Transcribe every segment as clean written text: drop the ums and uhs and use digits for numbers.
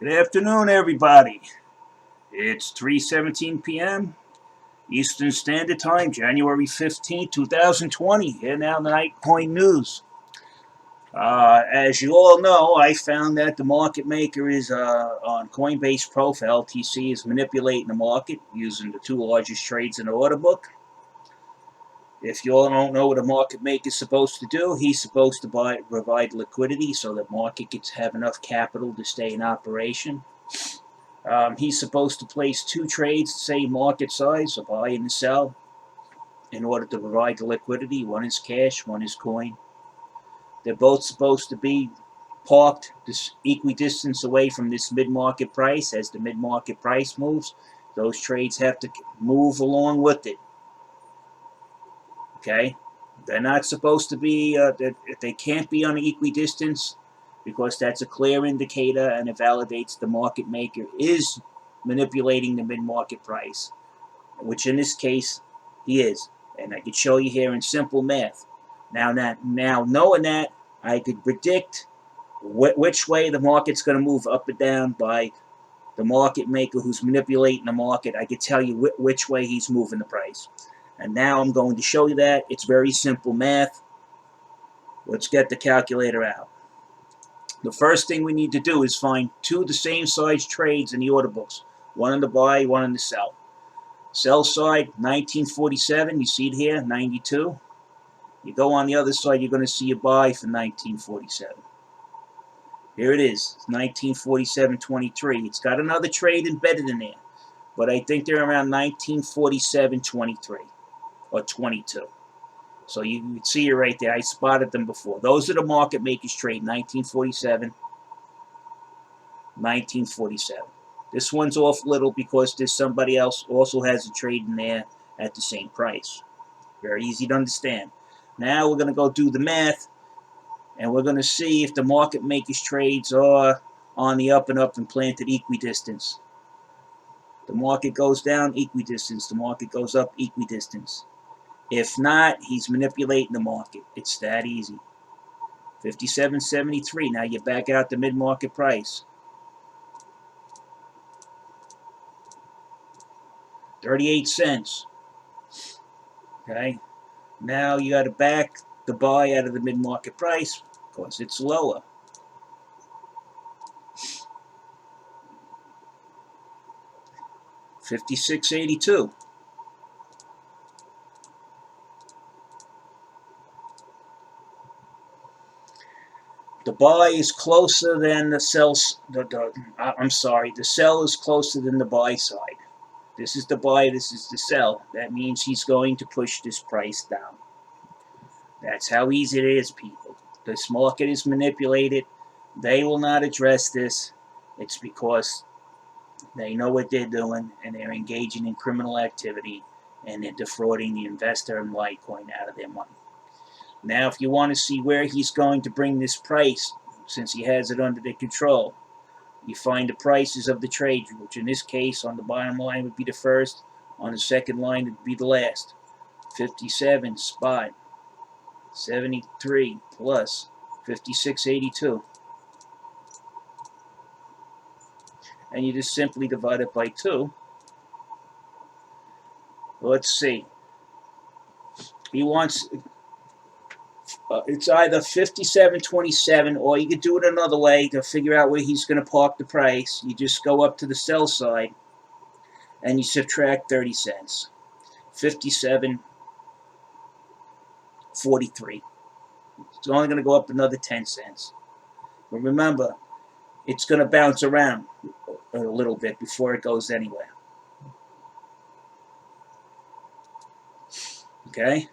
Good afternoon, everybody. It's 3:17 p.m. Eastern Standard Time, January 15th, 2020. Here now, the Night Coin News. As you all know, I found that the market maker is on Coinbase Pro for LTC is manipulating the market using the two largest trades in the order book. If you all don't know what a market maker is supposed to do, he's supposed to provide liquidity so that market gets have enough capital to stay in operation. He's supposed to place two trades, the same market size, a buy and a sell, in order to provide the liquidity. One is cash, one is coin. They're both supposed to be parked this equidistance away from this mid-market price. As the mid-market price moves, those trades have to move along with it. Okay? They're not supposed to be, they can't be on equidistance, because that's a clear indicator and it validates the market maker is manipulating the mid-market price, which in this case he is. And I could show you here in simple math. Now knowing that, I could predict which way the market's going to move up or down by the market maker who's manipulating the market. I could tell you which way he's moving the price. And now I'm going to show you that. It's very simple math. Let's get the calculator out. The first thing we need to do is find two the same size trades in the order books. One on the buy, one on the sell. Sell side, 1947. You see it here, 92. You go on the other side, you're going to see a buy for 1947. Here it is, 1947.23. It's got another trade embedded in there, but I think they're around 1947.23 or 22. So you can see it right there. I spotted them before. Those are the market makers trade, 1947, 1947. This one's off a little because there's somebody else also has a trade in there at the same price. Very easy to understand. Now we're going to go do the math, and we're going to see if the market makers trades are on the up and planted equidistance. The market goes down, equidistance. The market goes up, equidistance. If not, he's manipulating the market. It's that easy. 57.73. Now you back out the mid-market price. 38 cents. Okay. Now you got to back the buy out of the mid-market price because it's lower. $56.82. The buy is closer than the sell. The sell is closer than the buy side. This is the buy, this is the sell. That means he's going to push this price down. That's how easy it is, people. This market is manipulated. They will not address this. It's because they know what they're doing and they're engaging in criminal activity and they're defrauding the investor and Litecoin out of their money. Now, if you want to see where he's going to bring this price, since he has it under their control, you find the prices of the trade, which in this case on the bottom line would be the first, on the second line would be the last. 57 spot, 73 plus 56.82. And you just simply divide it by 2. Let's see. He wants... it's either 57.27, or you could do it another way to figure out where he's going to park the price. You just go up to the sell side and you subtract 30 cents. 57.43. It's only going to go up another 10 cents. But remember, it's going to bounce around a little bit before it goes anywhere. Okay?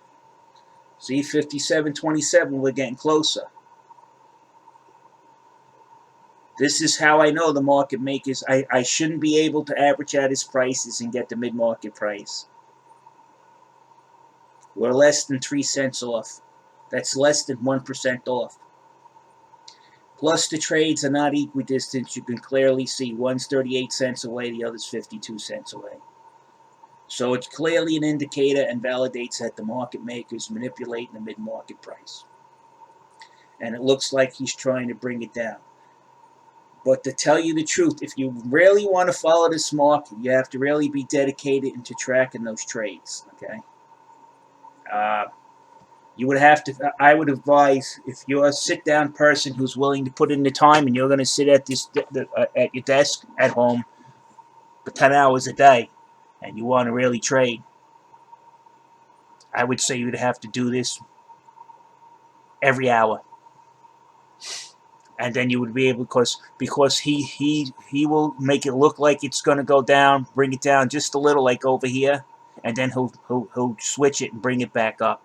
See, 57.27, we're getting closer. This is how I know the market makers. I shouldn't be able to average out his prices and get the mid-market price. We're less than 3 cents off. That's less than 1% off. Plus the trades are not equidistant. You can clearly see one's 38 cents away, the other's 52 cents away. So it's clearly an indicator and validates that the market maker is manipulating the mid-market price. And it looks like he's trying to bring it down. But to tell you the truth, if you really want to follow this market, you have to really be dedicated into tracking those trades. Okay. Uh, you would have to. I would advise, if you're a sit-down person who's willing to put in the time, and you're going to sit at at your desk at home for 10 hours a day, and you want to really trade, I would say you'd have to do this every hour, and then you would be able, because he will make it look like it's going to go down, bring it down just a little, like over here, and then he'll switch it and bring it back up.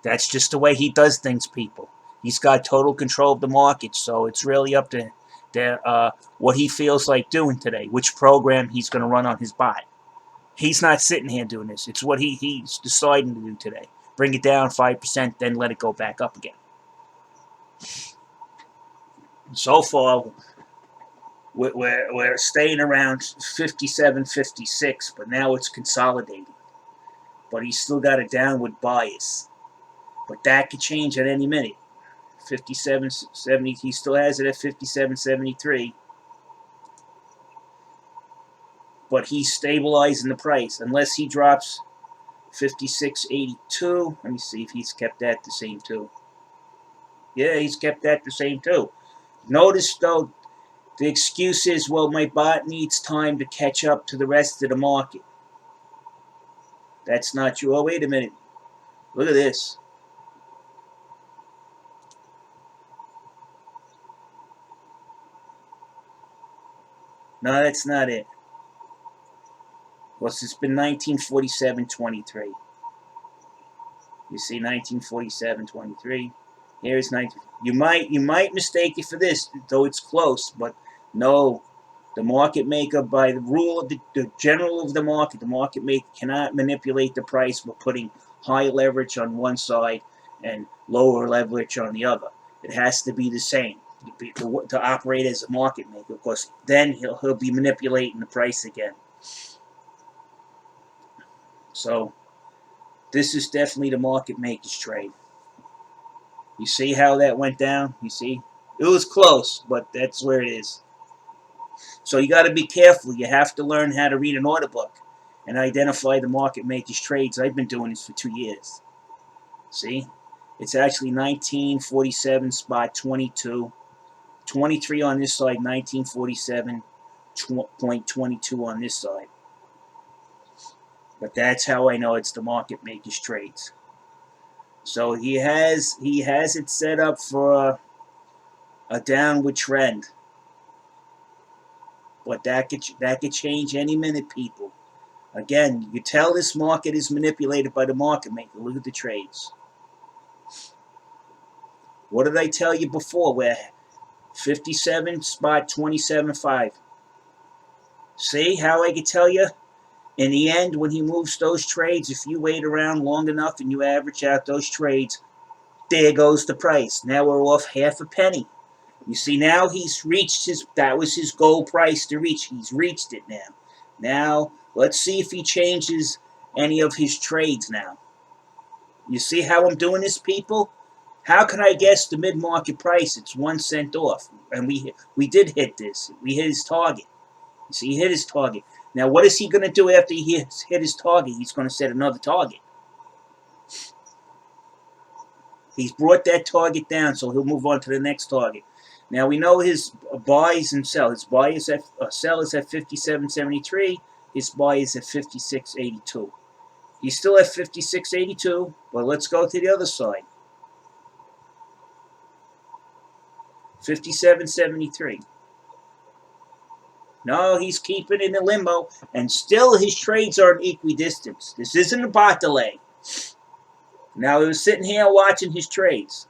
That's just the way he does things, people. He's got total control of the market, so it's really up to what he feels like doing today, which program he's going to run on his buy. He's not sitting here doing this. It's what he's deciding to do today. Bring it down 5%, then let it go back up again. So far, we're staying around 57, 56, but now it's consolidating. But he's still got a downward bias. But that could change at any minute. 57.70, he still has it at 57.73. But he's stabilizing the price. Unless he drops 56.82. Let me see if he's kept that the same too. Yeah, he's kept that the same too. Notice, though, the excuse is, well, my bot needs time to catch up to the rest of the market. That's not true. Oh, wait a minute. Look at this. No, that's not it. Well, it's been 1947.23. You see 1947.23. Here's 19. You might mistake it for this, though it's close, but no. The market maker, by the rule of the general of the market maker cannot manipulate the price by putting high leverage on one side and lower leverage on the other. It has to be the same to operate as a market maker, because then he'll be manipulating the price again. So this is definitely the market maker's trade. You see how that went down? You see? It was close, but that's where it is. So you got to be careful. You have to learn how to read an order book and identify the market maker's trades. I've been doing this for 2 years. See? It's actually 1947 spot 22. 23 on this side, 1947.22 on this side. But that's how I know it's the market maker's trades. So he has it set up for a downward trend. But that could change any minute, people. Again, you tell this market is manipulated by the market maker. Look at the trades. What did I tell you before? We're 57 spot 27.5. See how I could tell you? In the end, when he moves those trades, if you wait around long enough and you average out those trades, there goes the price. Now we're off half a penny. You see, now he's reached that was his goal price to reach. He's reached it now. Now, let's see if he changes any of his trades now. You see how I'm doing this, people? How can I guess the mid-market price? It's 1 cent off. And we did hit this. We hit his target. You see, he hit his target. Now, what is he going to do after he hit his target? He's going to set another target. He's brought that target down, so he'll move on to the next target. Now, we know his buys and sell. His buy is sell is at 57.73. His buy is at 56.82. He's still at 56.82, but let's go to the other side. 57.73. No, he's keeping it in limbo, and still his trades are in equidistance. This isn't a bot delay. Now, he was sitting here watching his trades.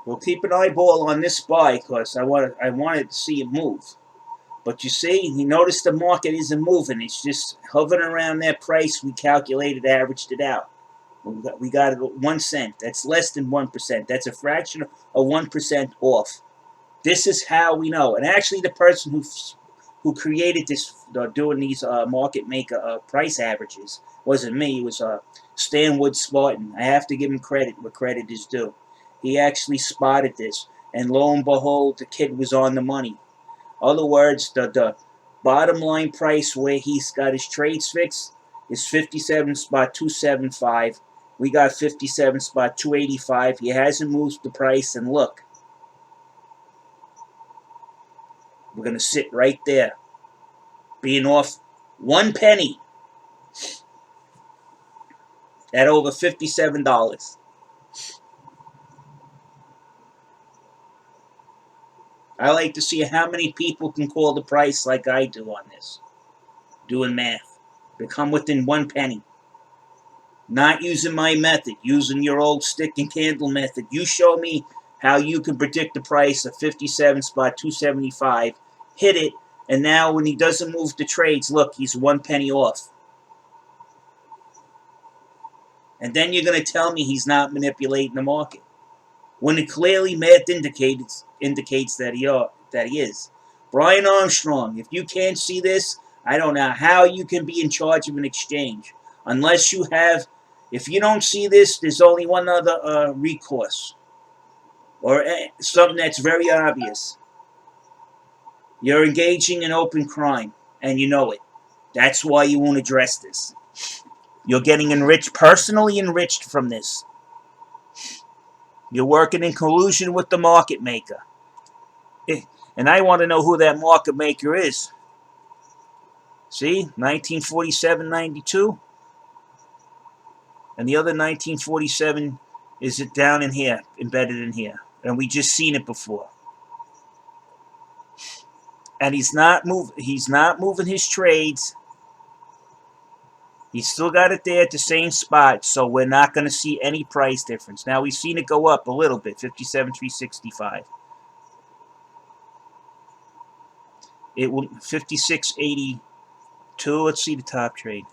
We'll keep an eyeball on this buy because I wanted to see it move. But you see, you notice the market isn't moving. It's just hovering around that price we calculated, averaged it out. We got it at 1 cent. That's less than 1%. That's a fraction of 1% off. This is how we know. And actually, the person who who created this, doing these market maker price averages. Wasn't me. It was Stan Wood Spartan. I have to give him credit where credit is due. He actually spotted this, and lo and behold, the kid was on the money. Other words, the bottom line price where he's got his trades fixed is 57 spot 275. We got 57 spot 285. He hasn't moved the price, and look, we're going to sit right there, being off 1 penny at over $57. I like to see how many people can call the price like I do on this, doing math. They come within 1 penny. Not using my method, using your old stick and candle method. You show me how you can predict the price of 57 spot 275, hit it, and now when he doesn't move the trades, look, he's 1 penny off. And then you're going to tell me he's not manipulating the market, when it clearly math indicates that he is. Brian Armstrong, if you can't see this, I don't know how you can be in charge of an exchange. Unless you have, if you don't see this, there's only one other recourse. Or something that's very obvious. You're engaging in open crime, and you know it. That's why you won't address this. You're getting enriched, personally enriched from this. You're working in collusion with the market maker. And I want to know who that market maker is. See? 1947-92. And the other 1947 is it down in here, embedded in here. And we just seen it before. And he's not moving his trades. He's still got it there at the same spot, so we're not going to see any price difference. Now we've seen it go up a little bit, 57,365. It will 56.82. Let's see the top trade.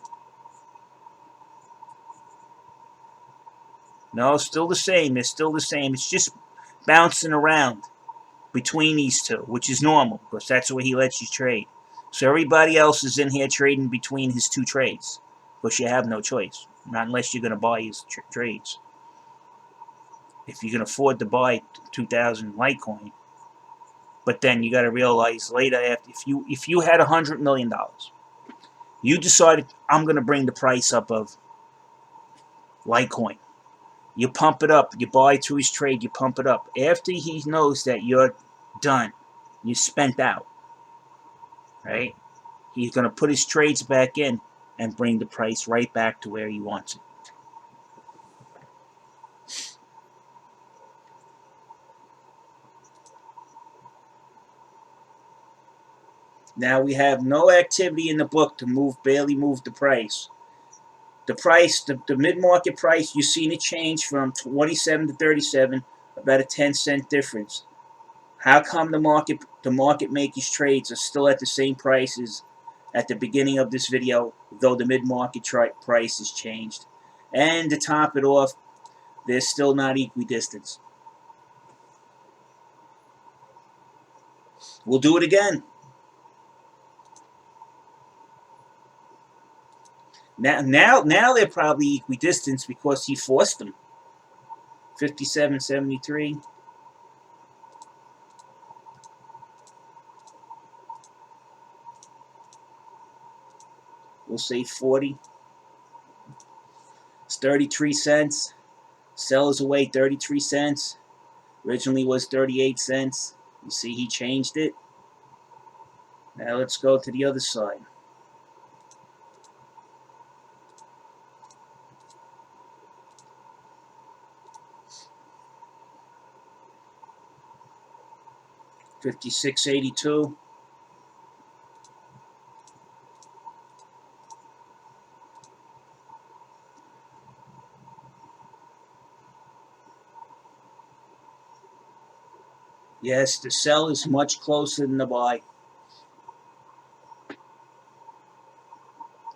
No, still the same. They're still the same. It's just bouncing around between these two, which is normal because that's the way he lets you trade. So everybody else is in here trading between his two trades because you have no choice, not unless you're going to buy his trades. If you can afford to buy 2,000 Litecoin, but then you got to realize later, if you had $100 million, you decided I'm going to bring the price up of Litecoin. You pump it up. You buy through his trade. You pump it up. After he knows that you're done, you spent out, right? He's going to put his trades back in and bring the price right back to where he wants it. Now we have no activity in the book to barely move the price. The price, the mid-market price, you've seen it change from 27 to 37, about a 10-cent difference. How come the market makers trades are still at the same prices at the beginning of this video, though the mid-market price has changed? And to top it off, they're still not equidistant. We'll do it again. Now they're probably equidistant because he forced them. 57.73. We'll say 40. It's 33 cents. Sells away 33 cents. Originally was 38 cents. You see he changed it. Now let's go to the other side. $56.82. Yes, the sell is much closer than the buy.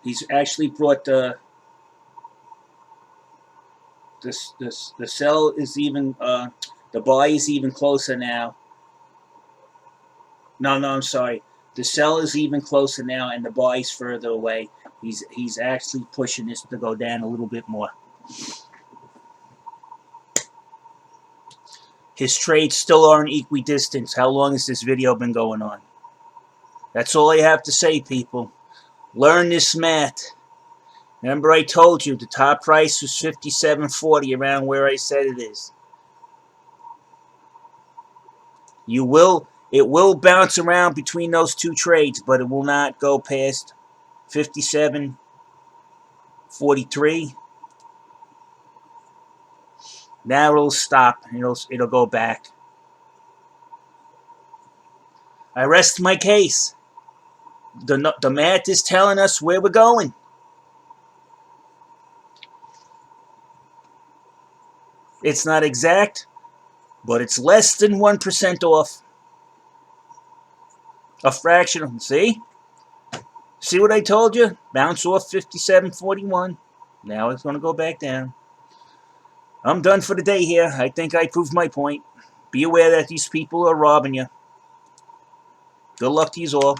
He's actually brought the sell is even the buy is even closer now. No, I'm sorry. The sell is even closer now, and the buy is further away. He's actually pushing this to go down a little bit more. His trades still are in equidistance. How long has this video been going on? That's all I have to say, people. Learn this math. Remember I told you the top price was $57.40, around where I said it is. It will bounce around between those two trades, but it will not go past 57.43. Now it'll stop and it'll go back. I rest my case. The math is telling us where we're going. It's not exact, but it's less than 1% off. A fraction of, see? See what I told you? Bounce off 57.41. Now it's going to go back down. I'm done for the day here. I think I proved my point. Be aware that these people are robbing you. Good luck to you all.